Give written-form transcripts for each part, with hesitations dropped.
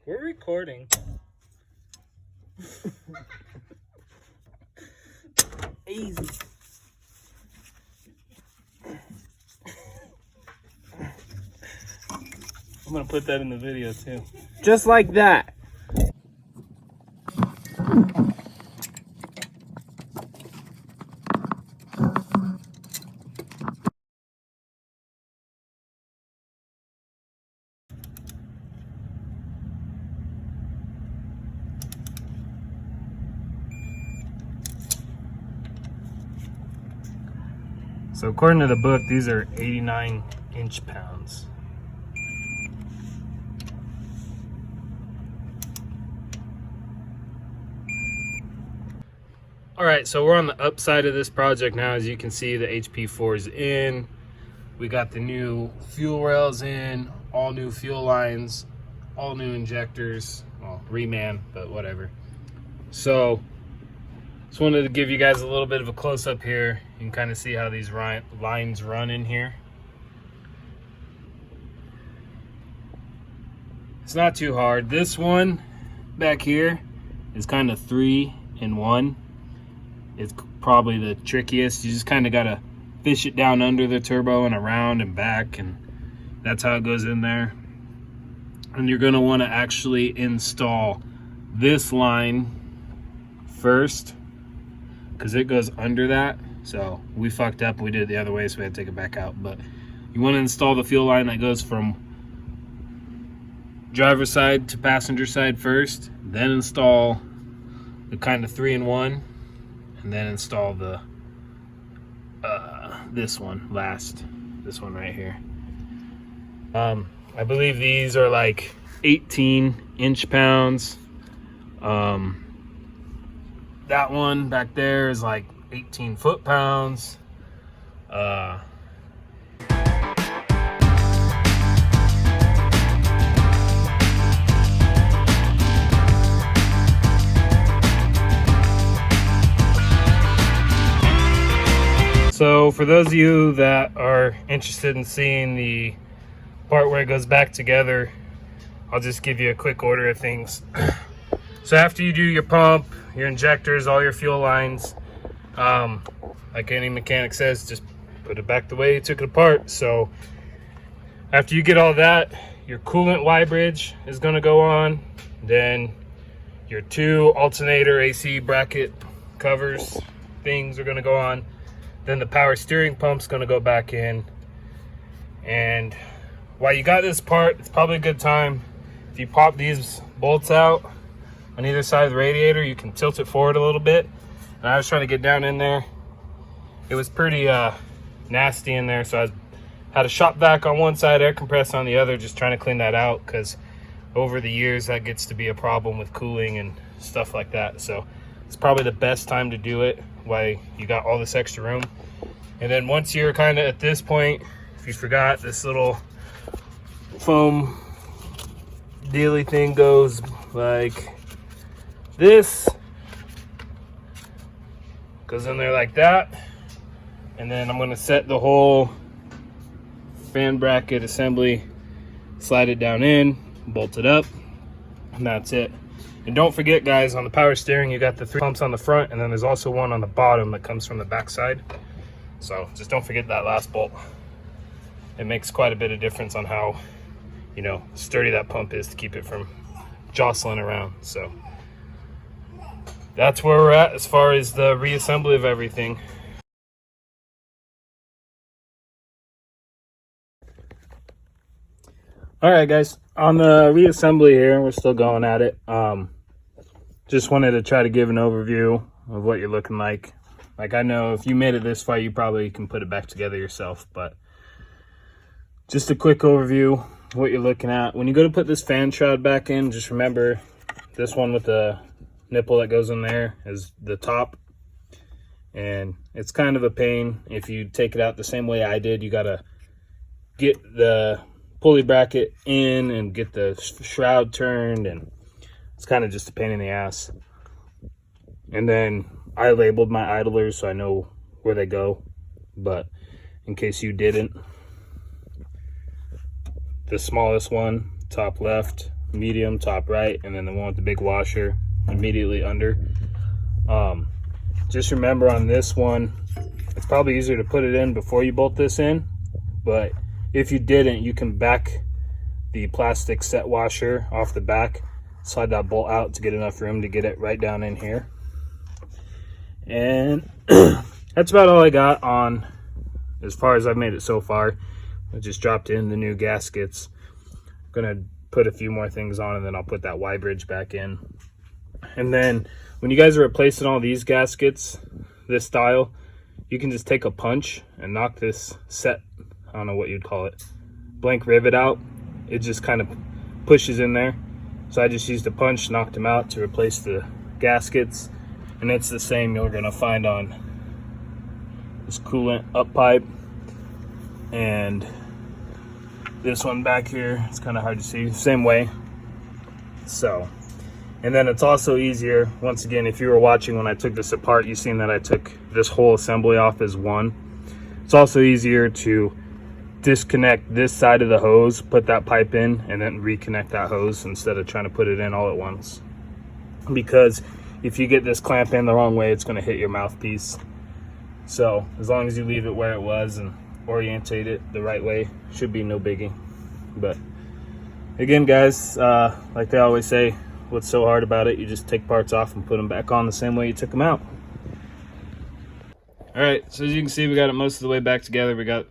We're recording. Easy. I'm gonna put that in the video too. Just like that. So according to the book, these are 89 inch-pounds. All right, so we're on the upside of this project now. As you can see, the HP4 is in. We got the new fuel rails in, all new fuel lines, all new injectors. Well, reman, but whatever. So just wanted to give you guys a little bit of a close-up here. You can kind of see how these lines run in here. It's not too hard. This one back here is kind of 3-in-1. It's probably the trickiest. You just kind of got to fish it down under the turbo and around and back, and that's how it goes in there. And you're going to want to actually install this line first, because it goes under that. So we fucked up, we did it the other way, so we had to take it back out. But you want to install the fuel line that goes from driver's side to passenger side first, then install the kind of 3-in-1, and then install the this one last, this one right here. I believe these are like 18 inch-pounds. That one back there is like 18 foot-pounds. So for those of you that are interested in seeing the part where it goes back together, I'll just give you a quick order of things. So after you do your pump, your injectors, all your fuel lines, like any mechanic says, just put it back the way you took it apart. So after you get all that, your coolant Y bridge is going to go on. Then your 2 alternator AC bracket covers things are going to go on. Then the power steering pump's going to go back in. And while you got this part, it's probably a good time if you pop these bolts out on either side of the radiator. You can tilt it forward a little bit. And I was trying to get down in there. It was pretty nasty in there, so I had a shop vac on one side, air compressor on the other, just trying to clean that out, because over the years that gets to be a problem with cooling and stuff like that. So it's probably the best time to do it while you got all this extra room. And then once you're kind of at this point, if you forgot, this little foam dealy thing goes like this, goes in there like that. And then I'm going to set the whole fan bracket assembly, slide it down in, bolt it up, and that's it. And don't forget, guys, on the power steering, you got the 3 pumps on the front, and then there's also one on the bottom that comes from the back side. So just don't forget that last bolt. It makes quite a bit of difference on how, you know, sturdy that pump is to keep it from jostling around. So that's where we're at as far as the reassembly of everything. All right, guys, on the reassembly here, we're still going at it. Just wanted to try to give an overview of what you're looking like. Like, I know if you made it this far, you probably can put it back together yourself, but just a quick overview of what you're looking at. When you go to put this fan shroud back in, just remember this one with the nipple that goes in there is the top. And it's kind of a pain if you take it out the same way I did. You got to get the pulley bracket in and get the shroud turned, and it's kind of just a pain in the ass. And then I labeled my idlers so I know where they go, but in case you didn't, the smallest one, top left, medium, top right, and then the one with the big washer immediately under. Just remember on this one, it's probably easier to put it in before you bolt this in, but if you didn't, you can back the plastic set washer off the back, slide that bolt out to get enough room to get it right down in here. And that's about all I got on as far as I've made it so far. I just dropped in the new gaskets. I'm gonna put a few more things on, and then I'll put that Y bridge back in. And then when you guys are replacing all these gaskets, this style, you can just take a punch and knock this set, I don't know what you'd call it, blank rivet out. It just kind of pushes in there. So I just used a punch, knocked them out to replace the gaskets. And it's the same you're gonna find on this coolant up pipe and this one back here. It's kind of hard to see, same way. So, and then it's also easier, once again, if you were watching when I took this apart, you've seen that I took this whole assembly off as one. It's also easier to disconnect this side of the hose, put that pipe in, and then reconnect that hose instead of trying to put it in all at once. Because if you get this clamp in the wrong way, it's going to hit your mouthpiece. So as long as you leave it where it was and orientate it the right way, should be no biggie. But again, guys, like they always say, what's so hard about it? You just take parts off and put them back on the same way you took them out. All right, so as you can see, we got it most of the way back together. We got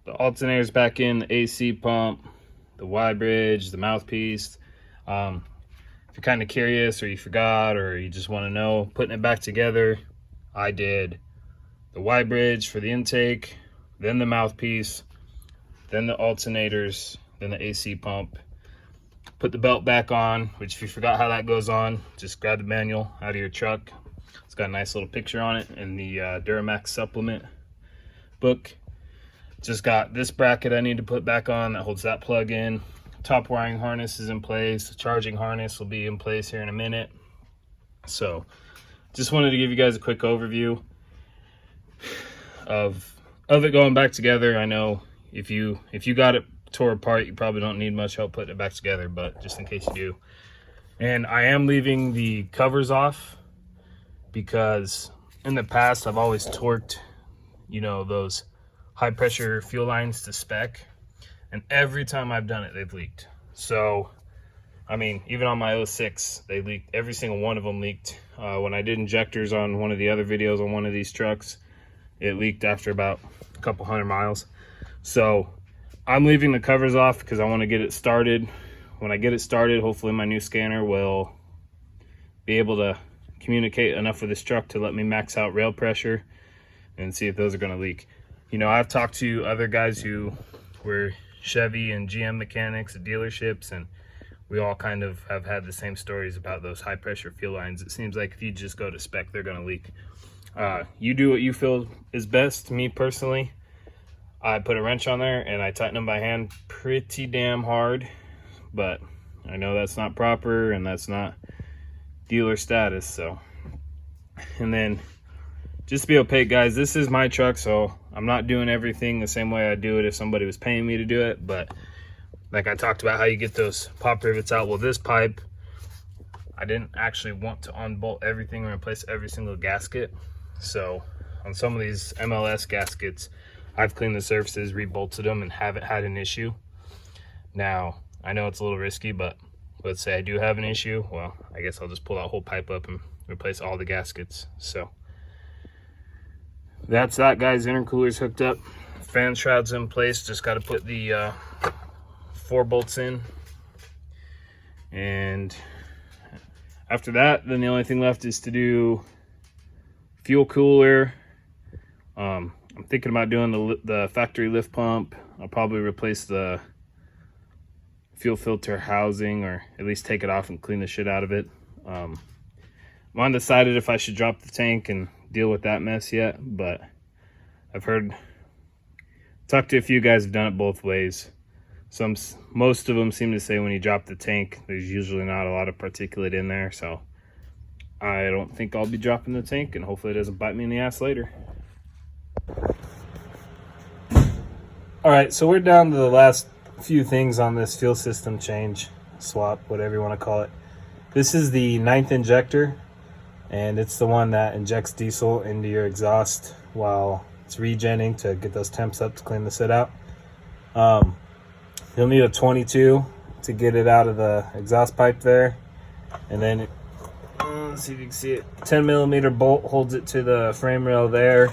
the alternators back in, the AC pump, the Y bridge, the mouthpiece. If you're kind of curious, or you forgot, or you just want to know, putting it back together, I did the Y bridge for the intake, then the mouthpiece, then the alternators, then the AC pump. Put the belt back on, which if you forgot how that goes on, just grab the manual out of your truck. It's got a nice little picture on it in the Duramax supplement book. Just got this bracket I need to put back on that holds that plug in. Top wiring harness is in place. The charging harness will be in place here in a minute. So just wanted to give you guys a quick overview of it going back together. I know if you got it tore apart, you probably don't need much help putting it back together, but just in case you do. And I am leaving the covers off because in the past I've always torqued, you know, those high pressure fuel lines to spec, and every time I've done it, they've leaked. So I mean, even on my 06, they leaked. Every single one of them leaked. When I did injectors on one of the other videos on one of these trucks, it leaked after about a couple 100 miles. So I'm leaving the covers off because I want to get it started. When I get it started, hopefully my new scanner will be able to communicate enough with this truck to let me max out rail pressure and see if those are going to leak. You know, I've talked to other guys who were Chevy and GM mechanics at dealerships, and we all kind of have had the same stories about those high pressure fuel lines. It seems like if you just go to spec, they're going to leak. You do what you feel is best. Me personally, I put a wrench on there and I tighten them by hand pretty damn hard, but I know that's not proper and that's not dealer status. So, and then just to be opaque, guys, this is my truck, so I'm not doing everything the same way I'd do it if somebody was paying me to do it. But like I talked about how you get those pop rivets out. Well, this pipe, I didn't actually want to unbolt everything and replace every single gasket. So on some of these MLS gaskets, I've cleaned the surfaces, rebolted them, and haven't had an issue. Now, I know it's a little risky, but let's say I do have an issue. Well, I guess I'll just pull that whole pipe up and replace all the gaskets. So that's that, guys. Intercooler's hooked up, fan shroud's in place. Just got to put the 4 bolts in, and after that, then the only thing left is to do fuel cooler. I'm thinking about doing the factory lift pump. I'll probably replace the fuel filter housing, or at least take it off and clean the shit out of it. I'm undecided if I should drop the tank and deal with that mess yet, but I've talked to a few guys who've done it both ways. Most of them seem to say when you drop the tank, there's usually not a lot of particulate in there, so I don't think I'll be dropping the tank, and hopefully it doesn't bite me in the ass later. All right, so we're down to the last a few things on this fuel system change, swap, whatever you want to call it. This is the 9th injector, and it's the one that injects diesel into your exhaust while it's regenning to get those temps up to clean the soot out. You'll need a 22 to get it out of the exhaust pipe there, and then let's see if you can see it. 10mm bolt holds it to the frame rail there.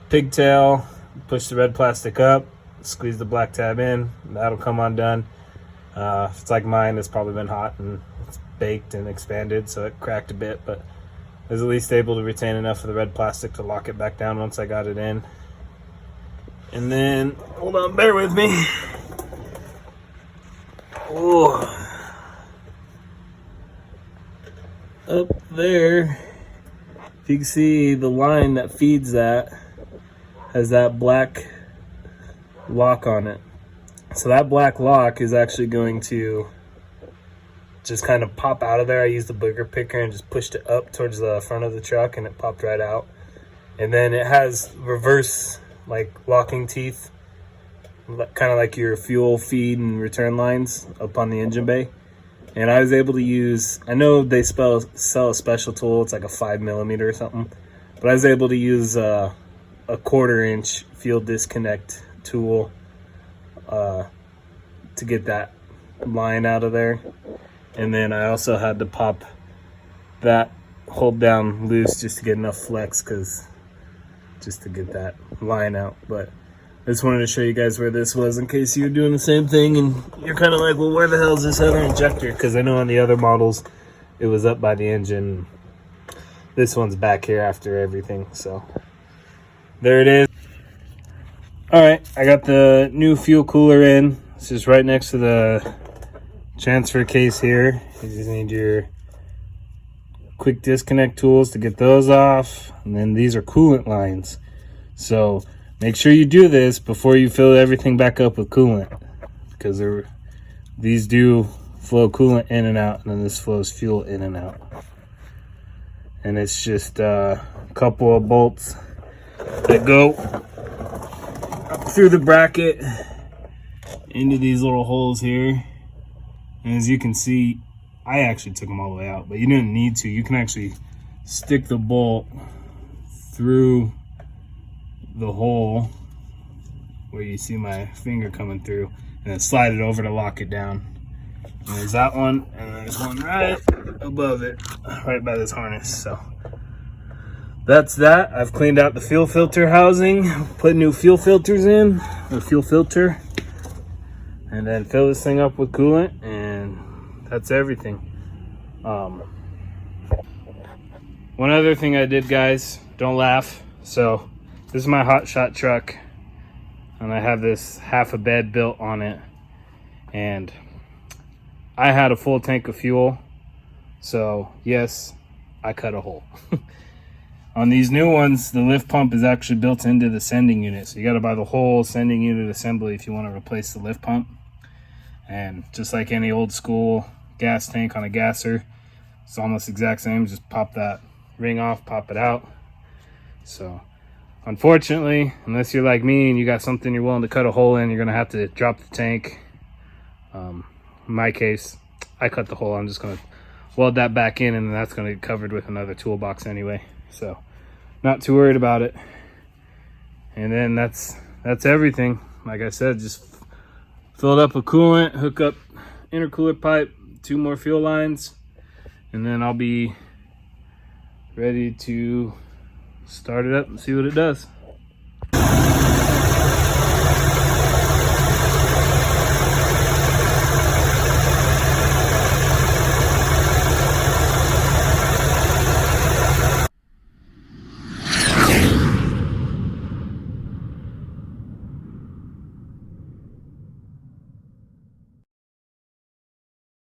Pigtail, push the red plastic up, squeeze the black tab in, that'll come undone. If it's like mine, it's probably been hot and it's baked and expanded, so it cracked a bit, but I was at least able to retain enough of the red plastic to lock it back down once I got it in. And then, hold on, bear with me. Oh. Up there, if you can see, the line that feeds that has that black lock on it. So that black lock is actually going to just kind of pop out of there. I used the booger picker and just pushed it up towards the front of the truck, and it popped right out. And then it has reverse like locking teeth, kind of like your fuel feed and return lines up on the engine bay. And I was able to use, I know they sell a special tool, it's like a 5mm or something, but I was able to use a 1/4 inch fuel disconnect tool to get that line out of there. And then I also had to pop that hold down loose just to get enough flex, just to get that line out. But I just wanted to show you guys where this was in case you're doing the same thing and you're kind of like, well, where the hell is this other injector? Because I know on the other models it was up by the engine. This one's back here after everything. So there it is. All right, I got the new fuel cooler in. This is right next to the transfer case here. You just need your quick disconnect tools to get those off. And then these are coolant lines. So make sure you do this before you fill everything back up with coolant, because these do flow coolant in and out, and then this flows fuel in and out. And it's just a couple of bolts that go up through the bracket into these little holes here. And as you can see, I actually took them all the way out, but you didn't need to. You can actually stick the bolt through the hole where you see my finger coming through, and then slide it over to lock it down. And there's that one, and there's one right above it, right by this harness. So that's that. I've cleaned out the fuel filter housing, put new fuel filters in, or fuel filter, and then fill this thing up with coolant, and that's everything. One other thing I did, guys, don't laugh. So this is my hot shot truck, and I have this half a bed built on it, and I had a full tank of fuel, so yes, I cut a hole. On these new ones, the lift pump is actually built into the sending unit, so you got to buy the whole sending unit assembly if you want to replace the lift pump. And just like any old school gas tank on a gasser, it's almost the exact same. Just pop that ring off, pop it out. So unfortunately, unless you're like me and you got something you're willing to cut a hole in, you're gonna have to drop the tank. In my case, I cut the hole. I'm just gonna weld that back in, and that's gonna get covered with another toolbox anyway. So not too worried about it. And then that's everything. Like I said, just fill it up with coolant, hook up intercooler pipe, 2 more fuel lines, and then I'll be ready to start it up and see what it does.